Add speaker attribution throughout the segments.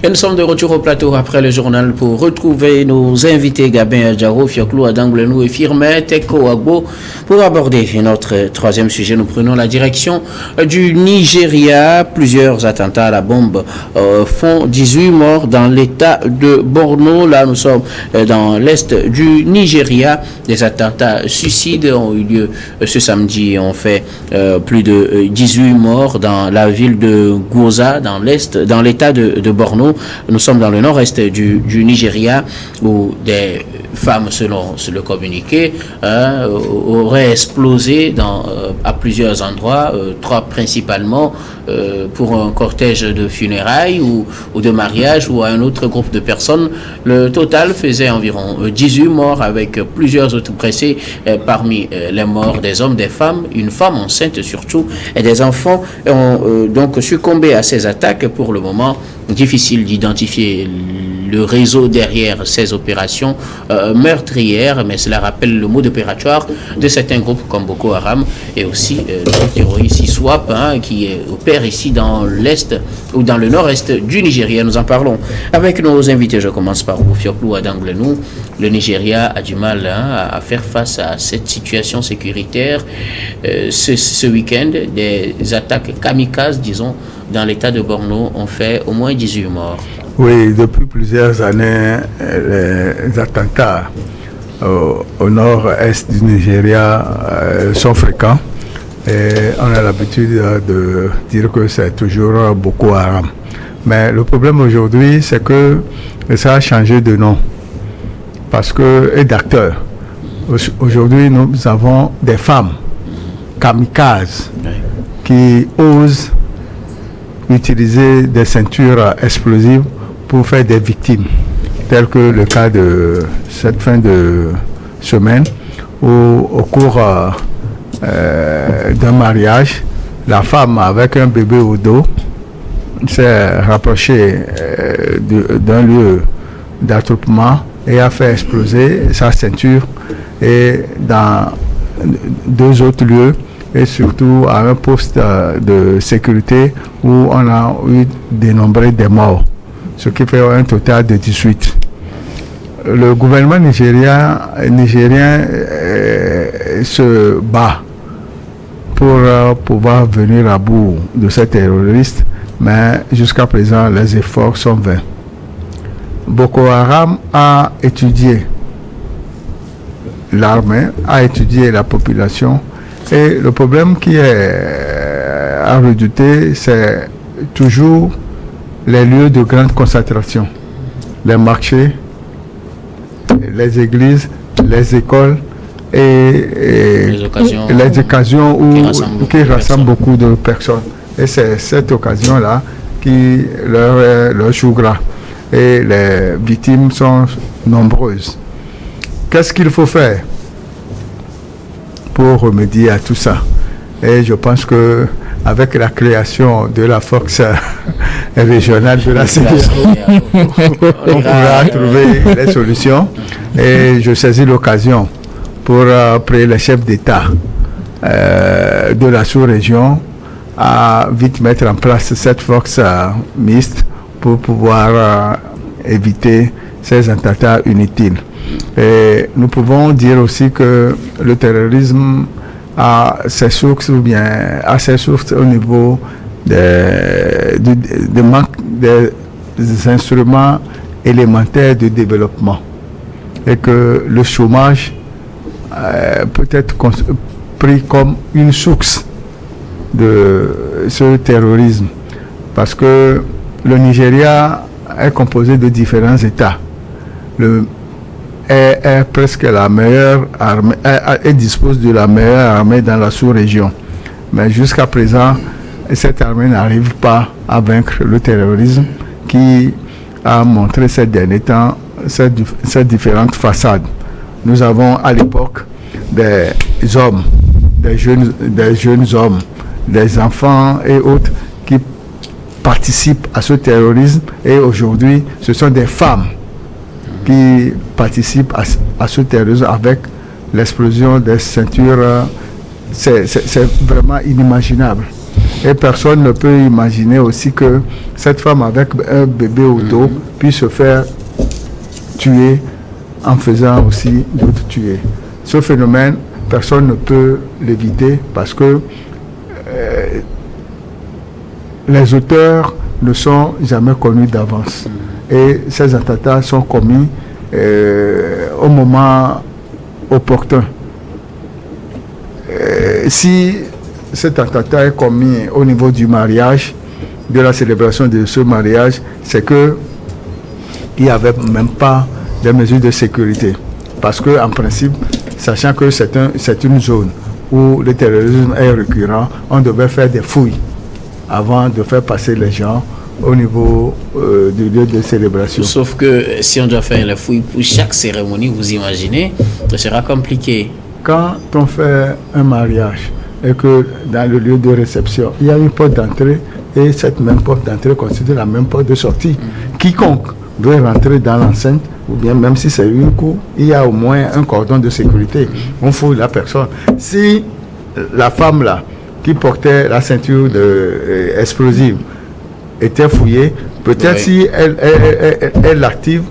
Speaker 1: Et nous sommes de retour au plateau après le journal pour retrouver nos invités Gabin Adjaro, Fioclou Adanglenou et Firmin Teko Agbo pour aborder notre troisième sujet. Nous prenons la direction du Nigeria. Plusieurs attentats à la bombe font 18 morts dans l'état de Borno. Là, nous sommes dans l'est du Nigeria. Des attentats suicides ont eu lieu ce samedi. On fait plus de 18 morts dans la ville de Gwoza, dans l'est, dans l'état de Borno. Nous sommes dans le nord-est du Nigeria où des femmes, selon le communiqué, auraient explosé à plusieurs endroits, trois principalement pour un cortège de funérailles ou de mariage ou à un autre groupe de personnes. Le total faisait environ 18 morts avec plusieurs autres blessés. Parmi les morts, des hommes, des femmes, une femme enceinte surtout, et des enfants ont donc succombé à ces attaques. Pour le moment, difficile d'identifier le réseau derrière ces opérations meurtrières, mais cela rappelle le mode opératoire de certains groupes comme Boko Haram et aussi le terroriste ISWAP qui opère ici dans l'est ou dans le nord-est du Nigeria. Nous en parlons avec nos invités. Je commence par vous, Fioclou Adanglenou. Le Nigeria a du mal à faire face à cette situation sécuritaire. Ce week-end, des attaques kamikazes, disons, dans l'état de Borno ont fait au moins 18 morts.
Speaker 2: Oui, depuis plusieurs années, les attentats au nord-est du Nigeria sont fréquents. Et on a l'habitude de dire que c'est toujours Boko Haram. Mais le problème aujourd'hui, c'est que ça a changé de nom et d'acteurs. Aujourd'hui, nous avons des femmes kamikazes qui osent utiliser des ceintures explosives pour faire des victimes, tel que le cas de cette fin de semaine où au cours d'un mariage, la femme avec un bébé au dos s'est rapprochée d'un lieu d'attroupement et a fait exploser sa ceinture, et dans deux autres lieux et surtout à un poste de sécurité où on a eu dénombré des morts, ce qui fait un total de 18. Le gouvernement nigérien se bat pour pouvoir venir à bout de ces terroristes, mais jusqu'à présent les efforts sont vains. Boko Haram a étudié l'armée, a étudié la population, et le problème qui est à redouter, c'est toujours les lieux de grande concentration, les marchés, les églises, les écoles et les occasions qui rassemblent beaucoup de personnes. Et c'est cette occasion-là qui leur joue gras. Et les victimes sont nombreuses. Qu'est-ce qu'il faut faire pour remédier à tout ça? Et je pense que avec la création de la force régionale de la CEDEAO, on pourra trouver les solutions. Et je saisis l'occasion pour prier les chefs d'État de la sous-région à vite mettre en place cette force mixte pour pouvoir éviter ces attentats inutiles. Et nous pouvons dire aussi que le terrorisme a ses sources au niveau des instruments élémentaires de développement, et que le chômage peut être pris comme une source de ce terrorisme, parce que le Nigeria est composé de différents États. Est presque la meilleure armée, et dispose de la meilleure armée dans la sous-région. Mais jusqu'à présent, cette armée n'arrive pas à vaincre le terrorisme qui a montré ces derniers temps ces différentes façades. Nous avons à l'époque des jeunes hommes, des enfants et autres qui participent à ce terrorisme, et aujourd'hui ce sont des femmes qui participent à ce terrorisme avec l'explosion des ceintures. C'est vraiment inimaginable. Et personne ne peut imaginer aussi que cette femme avec un bébé au dos puisse se faire tuer en faisant aussi d'autres tuer. Ce phénomène, personne ne peut l'éviter parce que les auteurs ne sont jamais connus d'avance. Et ces attentats sont commis au moment opportun. Si cet attentat est commis au niveau du mariage, de la célébration de ce mariage, c'est que il n'y avait même pas de mesures de sécurité. Parce que, en principe, sachant que c'est une zone où le terrorisme est récurrent, on devait faire des fouilles avant de faire passer les gens au niveau du lieu de célébration.
Speaker 1: Sauf que si on doit faire les fouilles pour chaque cérémonie, vous imaginez, ce sera compliqué.
Speaker 2: Quand on fait un mariage et que dans le lieu de réception, il y a une porte d'entrée et cette même porte d'entrée constitue la même porte de sortie. Quiconque doit rentrer dans l'enceinte, ou bien même si c'est une cour, il y a au moins un cordon de sécurité. On fouille la personne. Si la femme là, qui portait la ceinture explosive, était fouillée, peut-être si elle l'active,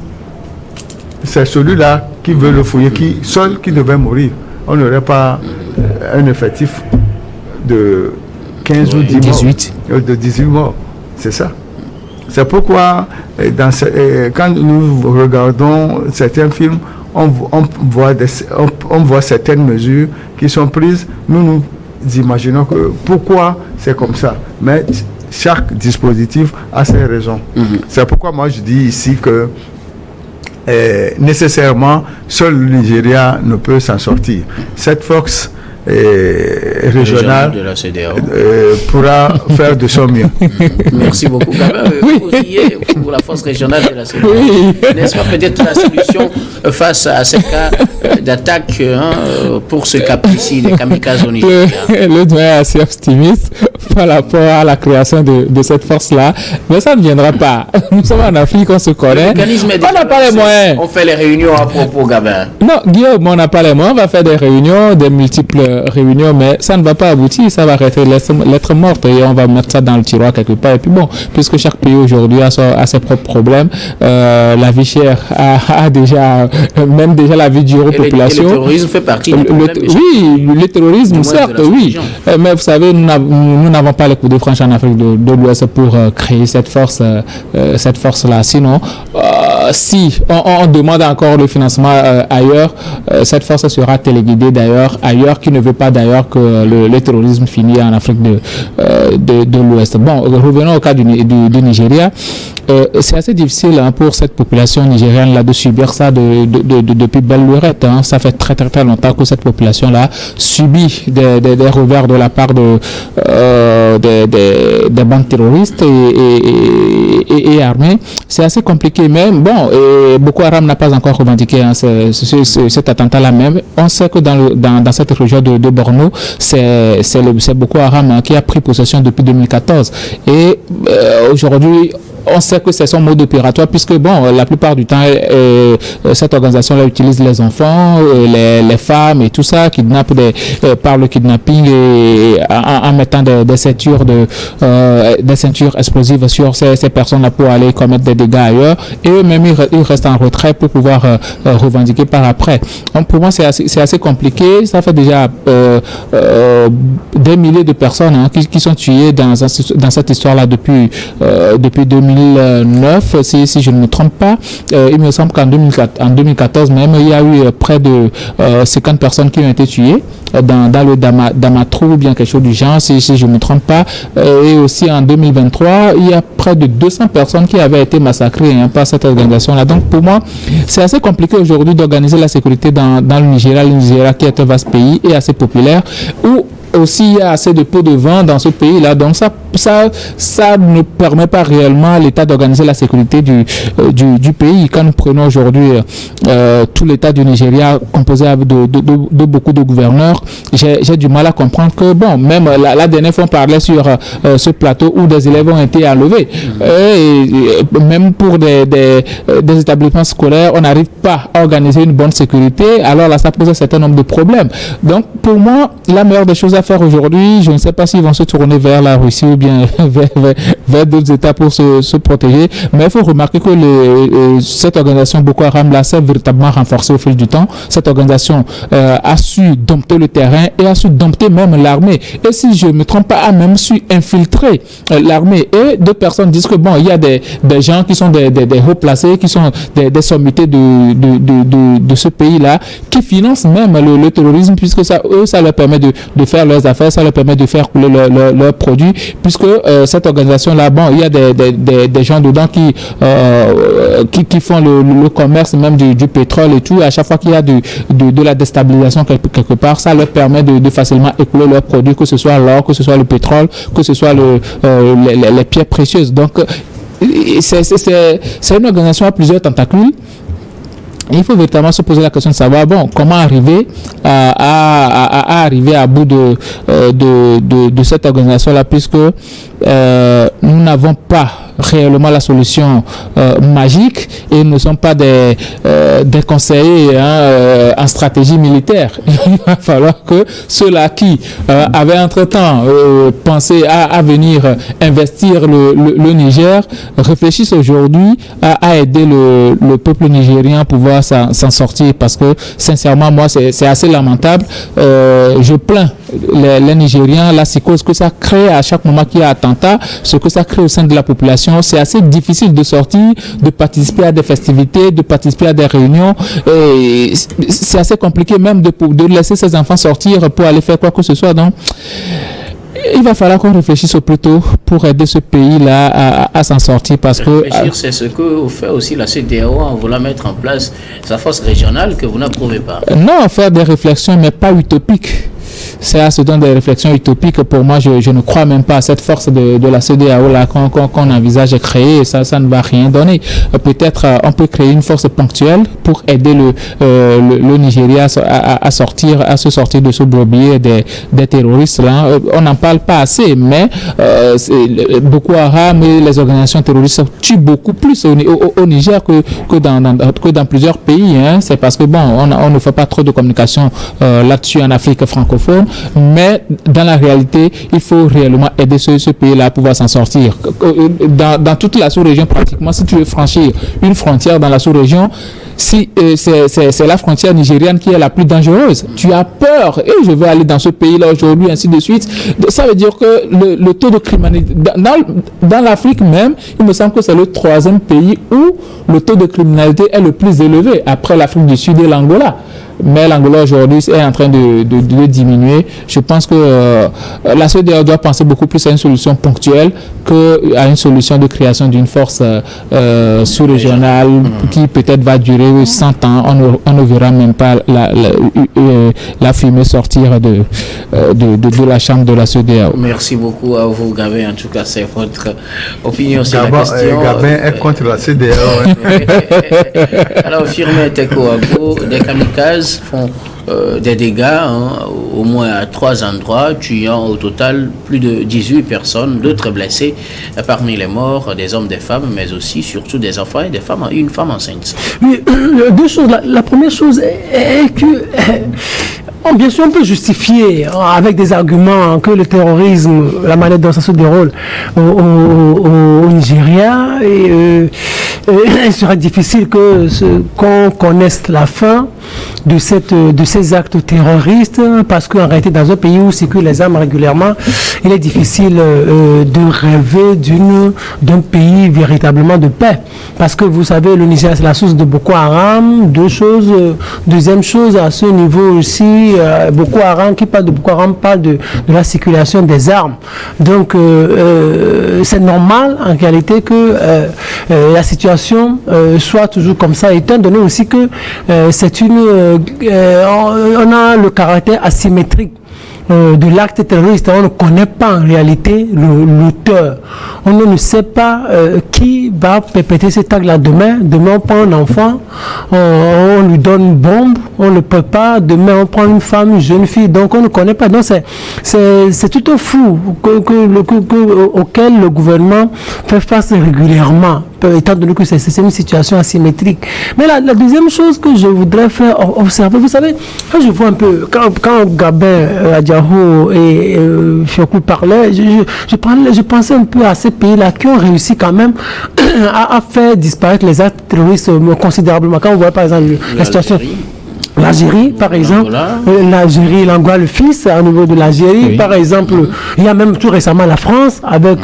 Speaker 2: c'est celui-là qui veut le fouiller, seul qui devait mourir. On n'aurait pas un effectif de 15 ou 10
Speaker 1: 18.
Speaker 2: morts. De 18 morts. C'est ça. C'est pourquoi, quand nous regardons certains films, on voit certaines mesures qui sont prises. Nous imaginons que pourquoi c'est comme ça. Mais chaque dispositif a ses raisons. C'est pourquoi moi je dis ici que nécessairement, seul le Nigeria ne peut s'en sortir. Cette force régionale
Speaker 1: de la CEDEAO
Speaker 2: pourra faire de son mieux.
Speaker 1: Merci beaucoup. Vous riez pour la force régionale de la CEDEAO. N'est-ce pas peut-être la solution face à ces cas d'attaque pour ce cas précis des kamikazes au Nigeria?
Speaker 3: Le doyen est assez optimiste par rapport à la création de cette force-là, mais ça ne viendra pas. Nous sommes en Afrique, on se connaît. On n'a pas les moyens.
Speaker 1: On fait les réunions à propos, Gabin.
Speaker 3: Non, Guillaume, on n'a pas les moyens. On va faire des réunions, des multiples réunions, mais ça ne va pas aboutir. Ça va rester lettre morte et on va mettre ça dans le tiroir quelque part. Et puis bon, puisque chaque pays aujourd'hui a ses propres problèmes, la vie chère a déjà, même déjà la vie dure aux populations.
Speaker 1: Et le terrorisme fait partie du problème.
Speaker 3: Oui, le terrorisme, certes, oui. Mais vous savez, nous n'avons pas les coups de franche en Afrique de l'Ouest pour créer cette force-là. Sinon, si on demande encore le financement ailleurs, cette force sera téléguidée d'ailleurs, ailleurs, qui ne veut pas d'ailleurs que le terrorisme finisse en Afrique de l'Ouest. Bon, revenons au cas du Nigeria. C'est assez difficile pour cette population nigérienne là de subir ça depuis belle lurette. Ça fait très très très longtemps que cette population là subit des revers de la part des bandes terroristes et armées. C'est assez compliqué, mais bon, Boko Haram n'a pas encore revendiqué cet attentat là même. On sait que dans cette région de Borno, c'est Boko Haram qui a pris possession depuis 2014 et aujourd'hui on sait que c'est son mode opératoire puisque bon, la plupart du temps cette organisation-là utilise les enfants, les femmes et tout ça, kidnappe par le kidnapping et en mettant des ceintures explosives sur ces personnes-là pour aller commettre des dégâts ailleurs, et eux-mêmes ils restent en retrait pour pouvoir revendiquer par après. Donc pour moi c'est assez compliqué. Ça fait déjà des milliers de personnes qui sont tuées dans cette histoire-là depuis 2009, si je ne me trompe pas. Il me semble qu'en 2014 même, il y a eu près de 50 personnes qui ont été tuées dans le Damatru ou bien quelque chose du genre, si je ne me trompe pas. Et aussi en 2023, il y a près de 200 personnes qui avaient été massacrées par cette organisation-là. Donc pour moi, c'est assez compliqué aujourd'hui d'organiser la sécurité dans le Nigeria qui est un vaste pays et assez populaire, où aussi il y a assez de peu de vent dans ce pays-là. Donc ça ne permet pas réellement l'État d'organiser la sécurité du pays. Quand nous prenons aujourd'hui tout l'État du Nigeria composé de beaucoup de gouverneurs, j'ai du mal à comprendre que bon, même la dernière fois on parlait sur ce plateau où des élèves ont été enlevés. Et même pour des établissements scolaires, on n'arrive pas à organiser une bonne sécurité. Alors là, ça pose un certain nombre de problèmes. Donc pour moi, la meilleure des choses à faire aujourd'hui, je ne sais pas s'ils vont se tourner vers la Russie ou bien vers d'autres États pour se protéger. Mais il faut remarquer que cette organisation Boko Haram là s'est véritablement renforcée au fil du temps. Cette organisation a su dompter le terrain et a su dompter même l'armée. Et si je ne me trompe pas, a même su infiltrer l'armée. Et d'autres personnes disent que bon, il y a des gens qui sont des hauts placés, qui sont des sommités de ce pays-là, qui financent même le terrorisme, puisque ça leur permet de faire leurs affaires, ça leur permet de faire couler leurs produits, puisque cette organisation-là, bon, il y a des gens dedans qui font le commerce même du pétrole et tout. À chaque fois qu'il y a de la déstabilisation quelque part, ça leur permet de facilement écouler leurs produits, que ce soit l'or, que ce soit le pétrole, que ce soit les pierres précieuses. Donc, c'est une organisation à plusieurs tentacules. Il faut véritablement se poser la question de savoir, bon, comment arriver à arriver à bout de cette organisation-là, puisque nous n'avons pas réellement la solution magique et nous ne sommes pas des conseillers en stratégie militaire. Il va falloir que ceux-là qui avaient entre-temps pensé à venir investir le Niger réfléchissent aujourd'hui à aider le peuple nigérien à pouvoir s'en sortir, parce que sincèrement, moi, c'est assez lamentable. Je plains les Nigériens, la psychose que ça crée à chaque moment qu'il y a attentat, ce que ça crée au sein de la population. C'est assez difficile de sortir, de participer à des festivités, de participer à des réunions. Et c'est assez compliqué même de laisser ses enfants sortir pour aller faire quoi que ce soit. Donc, il va falloir qu'on réfléchisse au plus tôt pour aider ce pays-là à s'en sortir, parce que...
Speaker 1: C'est ce que fait aussi la CEDEAO en voulant mettre en place sa force régionale que vous n'approuvez pas.
Speaker 3: Non, faire des réflexions, mais pas utopiques. C'est à ce temps des réflexions utopiques. Pour moi, je ne crois même pas à cette force de la CEDEAO là qu'on envisage de créer. Ça ne va rien donner. Peut-être on peut créer une force ponctuelle pour aider le Nigeria à se sortir de ce bourbier des terroristes là. On n'en parle pas assez, mais Boko Haram et les organisations terroristes tuent beaucoup plus au Niger que dans plusieurs pays. Hein. C'est parce que bon, on ne fait pas trop de communication là-dessus en Afrique francophone. Mais dans la réalité, il faut réellement aider ce pays-là à pouvoir s'en sortir. Dans toute la sous-région, pratiquement, si tu veux franchir une frontière dans la sous-région, si c'est la frontière nigériane qui est la plus dangereuse, tu as peur, et je veux aller dans ce pays-là aujourd'hui, ainsi de suite. Ça veut dire que le taux de criminalité, dans l'Afrique même, il me semble que c'est le 3e pays où le taux de criminalité est le plus élevé, après l'Afrique du Sud et l'Angola. Mais l'Angola aujourd'hui est en train de diminuer. Je pense que la CEDEAO doit penser beaucoup plus à une solution ponctuelle qu'à une solution de création d'une force sous-régionale qui peut-être va durer 100 ans. On ne verra même pas la fumée sortir de la chambre de la CEDEAO.
Speaker 1: Merci beaucoup à vous, Gabin. En tout cas, c'est votre opinion sur la question.
Speaker 2: Gabin est contre la CEDEAO.
Speaker 1: Alors, Firmin Teko Agbo, des kamikazes font des dégâts au moins à 3 endroits, tuant au total plus de 18 personnes, d'autres blessés, parmi les morts, des hommes, des femmes, mais aussi surtout des enfants et des femmes, une femme enceinte.
Speaker 4: Oui, deux choses. La première chose est que bien sûr, on peut justifier avec des arguments que le terrorisme, la manière dont ça se déroule au Nigeria, il serait difficile qu'on connaisse la fin de ces actes terroristes, parce qu'en réalité, dans un pays où circulent les armes régulièrement, il est difficile de rêver d'un pays véritablement de paix. Parce que vous savez, le Nigeria, c'est la source de Boko Haram. Deuxième chose, à ce niveau aussi, Boko Haram, qui parle de Boko Haram, parle de la circulation des armes. Donc, c'est normal, en réalité, que la situation soit toujours comme ça, étant donné aussi que on a le caractère asymétrique de l'acte terroriste. On ne connaît pas en réalité l'auteur. On ne sait pas qui va perpétrer cet acte-là demain. Demain, on prend un enfant, on lui donne une bombe, on le prépare. Demain, on prend une femme, une jeune fille. Donc, on ne connaît pas. Donc, c'est tout un flou auquel le gouvernement fait face régulièrement. étant donné que c'est une situation asymétrique. Mais la deuxième chose que je voudrais faire observer, vous savez, quand je vois un peu, quand Gabin Adjaro et Fiokou parlaient, je pensais un peu à ces pays-là qui ont réussi quand même à faire disparaître les actes terroristes considérablement. Quand on voit par exemple la situation... L'Algérie, par exemple, l'Algérie, l'Angola, le fils au niveau de l'Algérie, par exemple, il y a même tout récemment la France avec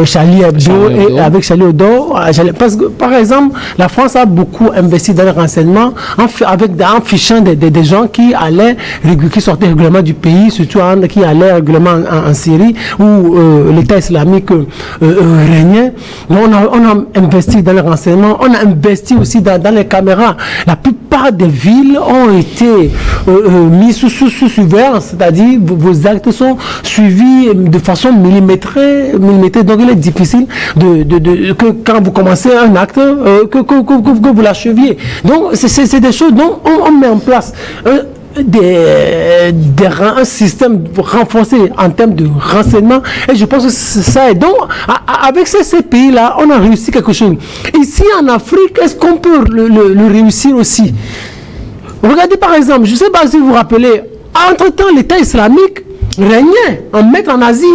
Speaker 4: Charlie Hebdo et avec Charlie Hebdo. Parce que, par exemple, la France a beaucoup investi dans les renseignements en fichant des gens qui sortaient régulièrement du pays, surtout qui allaient régulièrement en Syrie où l'État islamique régnait. Donc, on a investi dans les renseignements, on a investi aussi dans les caméras. La plupart des villes ont été mis sous surveillance, c'est-à-dire vos actes sont suivis de façon millimétrée. Donc il est difficile que quand vous commencez un acte, que vous l'acheviez. Donc c'est des choses dont on met en place. Un système renforcé en termes de renseignement, et je pense que c'est ça. Et donc avec ces pays-là, on a réussi quelque chose. Ici en Afrique, est-ce qu'on peut le réussir aussi? Regardez par exemple, je ne sais pas si vous vous rappelez, entre-temps l'État islamique régnait en maître en Asie,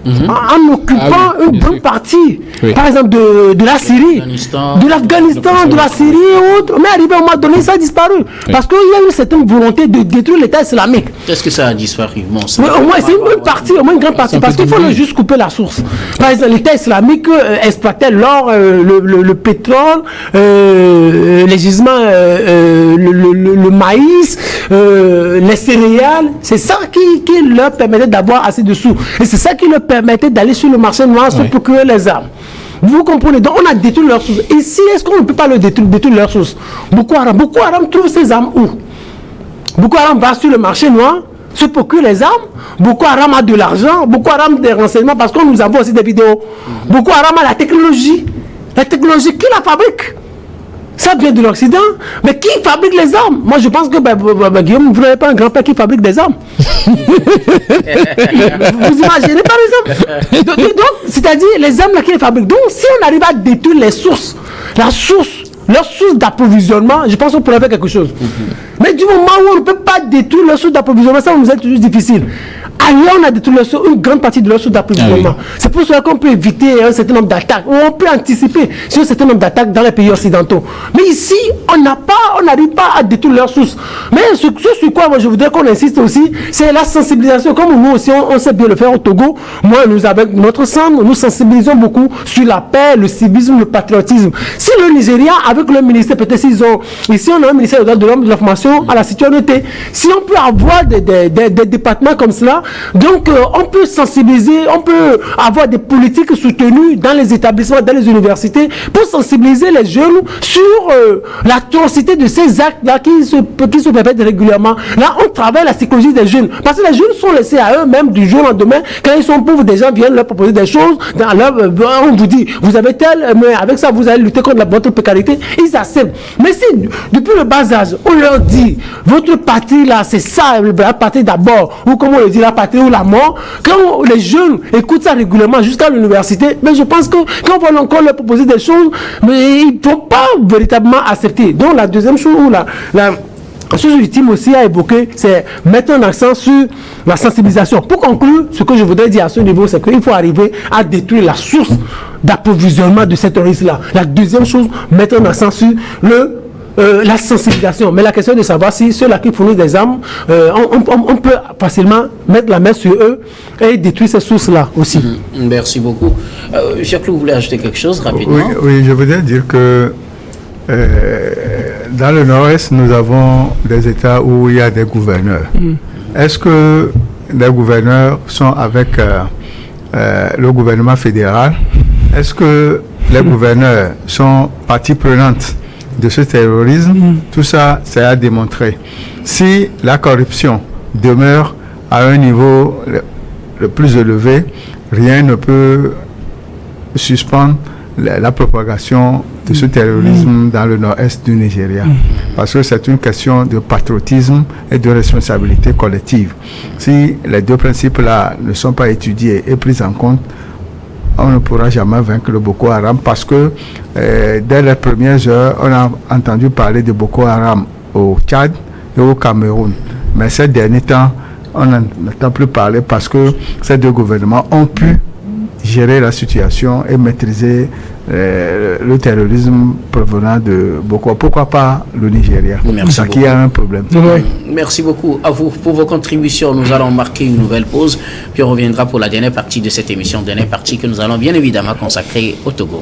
Speaker 4: en occupant une bonne partie, par exemple de la Syrie, de l'Afghanistan, de la Syrie et autres. Mais arrivé à un moment donné, ça a disparu. Parce qu'il y a eu cette volonté de détruire l'État islamique.
Speaker 1: Est-ce que ça a disparu? Bon,
Speaker 4: au moins, c'est une partie, au moins une grande partie. Parce qu'il faut juste couper la source. Par exemple, l'État islamique exploitait l'or, le pétrole, les gisements, le maïs, les céréales. C'est ça qui leur permettait d'avoir assez de sous. Et c'est ça qui leur permettait d'aller sur le marché noir pour procurer les armes. Vous comprenez? Donc on a détruit leurs sources. Ici, est-ce qu'on ne peut pas le détruire leurs sources? Boko Haram trouve ses armes où? Boko Haram va sur le marché noir, se procure les armes. Boko Haram a de l'argent. Boko Haram des renseignements, parce que nous avons aussi des vidéos. Boko Haram a la technologie. La technologie, qui la fabrique? Ça vient de l'Occident. Mais qui fabrique les armes? Moi, je pense que Guillaume, vous n'avez pas un grand-père qui fabrique des armes. Vous imaginez, par exemple? Donc, c'est-à-dire, les armes là qui les fabriquent. Donc, si on arrive à détruire les sources, leur source d'approvisionnement, je pense qu'on pourrait faire quelque chose. Mais du moment où on ne peut pas détruire leur source d'approvisionnement, ça nous est toujours difficile. Ailleurs, on a détruit une grande partie de leur source d'approvisionnement. C'est pour cela qu'on peut éviter un certain nombre d'attaques, ou on peut anticiper sur un certain nombre d'attaques dans les pays occidentaux. Mais ici, on n'arrive pas à détruire leurs sources. Mais ce sur quoi moi, je voudrais qu'on insiste aussi, c'est la sensibilisation. Comme nous aussi, on sait bien le faire au Togo. Moi, nous, avec notre centre, nous sensibilisons beaucoup sur la paix, le civisme, le patriotisme. Si le Nigeria, avec le ministère, peut-être s'ils ont... Ici, on a un ministère de l'homme, de l'information, à la citoyenneté. Si on peut avoir des départements comme cela, donc on peut sensibiliser, on peut avoir des politiques soutenues dans les établissements, dans les universités, pour sensibiliser les jeunes sur l'atrocité de ces actes-là qui se répètent régulièrement. Là, on travaille la psychologie des jeunes. Parce que les jeunes sont laissés à eux-mêmes du jour au lendemain. Quand ils sont pauvres, des gens viennent leur proposer des choses. On vous dit, vous avez tel, mais avec ça, vous allez lutter contre votre précarité. Ils acceptent. Mais si, depuis le bas âge, on leur dit, votre patrie là, c'est ça, la patrie d'abord, ou comme on le dit, la patrie ou la mort, quand les jeunes écoutent ça régulièrement jusqu'à l'université, mais je pense que quand on va encore leur proposer des choses, mais ils ne vont pas véritablement accepter. Donc la deuxième chose, la chose ultime aussi à évoquer, c'est mettre un accent sur la sensibilisation. Pour conclure, ce que je voudrais dire à ce niveau, c'est qu'il faut arriver à détruire la source d'approvisionnement de ces terroristes-là. La deuxième chose, mettre un accent sur la sensibilisation. Mais la question est de savoir si ceux-là qui fournissent des armes, on peut facilement mettre la main sur eux et détruire ces sources-là aussi.
Speaker 1: Merci beaucoup. Jacques, vous voulez ajouter quelque chose rapidement?
Speaker 2: Oui, je voudrais dire que dans le Nord-Est, nous avons des États où il y a des gouverneurs. Est-ce que les gouverneurs sont avec le gouvernement fédéral? Est-ce que les gouverneurs sont partie prenante de ce terrorisme? Tout ça, c'est à démontrer. Si la corruption demeure à un niveau le plus élevé, rien ne peut suspendre la propagation de ce terrorisme dans le nord-est du Nigeria. Parce que c'est une question de patriotisme et de responsabilité collective. Si les deux principes-là ne sont pas étudiés et pris en compte, on ne pourra jamais vaincre le Boko Haram parce que dès les premières heures, on a entendu parler de Boko Haram au Tchad et au Cameroun. Mais ces derniers temps, on n'entend plus parler parce que ces deux gouvernements ont pu gérer la situation et maîtriser le terrorisme provenant de Boko. Pourquoi pas le Nigeria?
Speaker 1: Merci
Speaker 2: qui a un problème.
Speaker 1: Merci beaucoup à vous pour vos contributions. Nous allons marquer une nouvelle pause, puis on reviendra pour la dernière partie de cette émission, dernière partie que nous allons bien évidemment consacrer au Togo.